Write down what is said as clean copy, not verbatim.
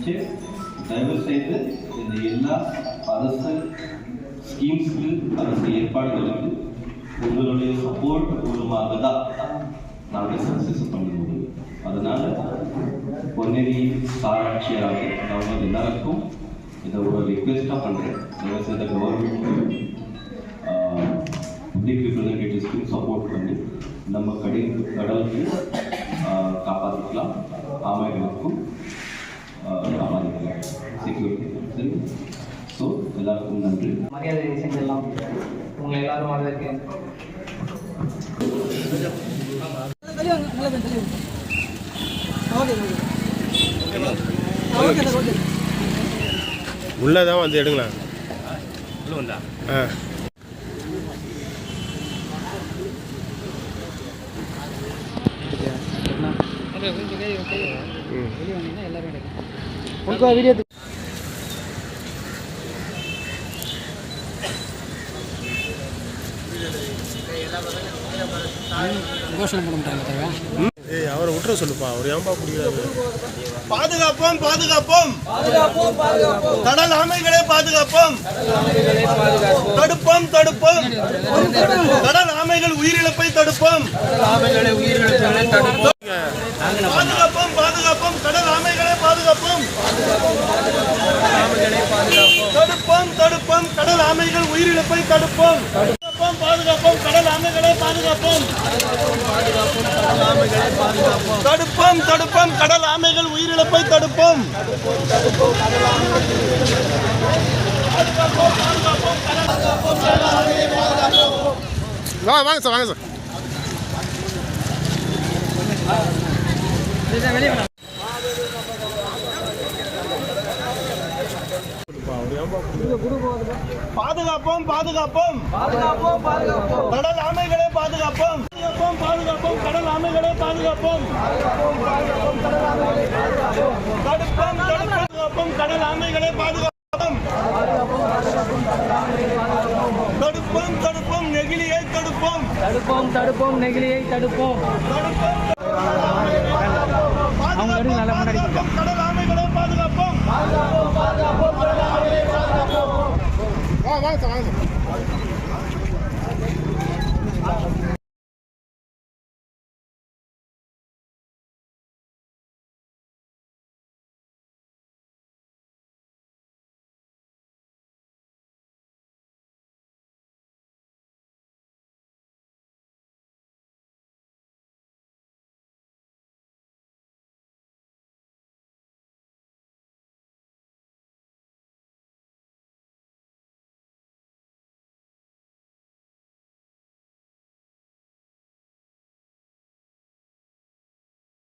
வச்சு தயவு செய்து இந்த எல்லா அரசு ஸ்கீம்ஸுக்கு அரசு ஏற்பாடுகளுக்கு உங்களுடைய சப்போர்ட் மூலமாக தான் நாங்கள் சக்ஸஸ் பண்ண முடியும். அதனால் பொன்னேரி ஆராய்ச்சியாக அவங்க எல்லாருக்கும் இதை ஒரு ரிக்வெஸ்ட்டாக பண்ணுறேன். தயவு செய்த கவர்மெண்ட் பப்ளிக் ரிப்ரஸன்டேட்டிவ்ஸ்க்கு சப்போர்ட் பண்ணி நம்ம கடலுக்கு காப்பாற்றிக்கலாம், ஆமைகளுக்கும் காப்பாற்றிக்கலாம், செக்யூரிட்டி. சரி, ஸோ எல்லாருக்கும் நன்றி. மரியாதை செஞ்செல்லாம் உங்களை எல்லாரும் வரவேற்கிறேன். உள்ளதான் வந்து எடுங்களேன். வீடியோ கோஷம் போட மாட்டாங்க. ஏய், அவரை விட்டுற சொல்லுப்பா, அவர் ஏன்பா பிடிக்காது. பாதுகாப்போம் பாதுகாப்போம் கடல் ஆமைகளை பாதுகாப்போம், தடுப்போம் தடுப்போம் கடல் ஆமைகள் உயிரிழப்பை தடுப்போம், பாதுகாப்போம் பாதுகாப்போம் கடல் ஆமைகளை பாதுகாப்போம், தடுப்போம் தடுப்போம் கடல் ஆமைகள் உயிரிழப்பை தடுப்போம், பாதுகாப்போம் கடல் ஆமைகளை பாதுகாப்போம், தடுப்போம் தடுப்போம் கடல் ஆமைகள் உயிரிழப்பை தடுப்போம், வாங்க சார், வாங்க சார். பாதுகாப்போம் பாதுகாப்போம் கடல் ஆமைகளை பாதுகாப்போம், பாதுகாப்போம் கடல் ஆமைகளை பாதுகாப்போம், தடுப்போம் பாதுகாப்போம் கடல் ஆமைகளை பாதுகாப்போம், தடுப்போம் தடுப்போம் நெகிழியை தடுப்போம், தடுப்போம் நெகிழியை தடுப்போம். கடல் ஆமைகளை பாதுகாப்போம். வாங்க சார், வாங்க சார்.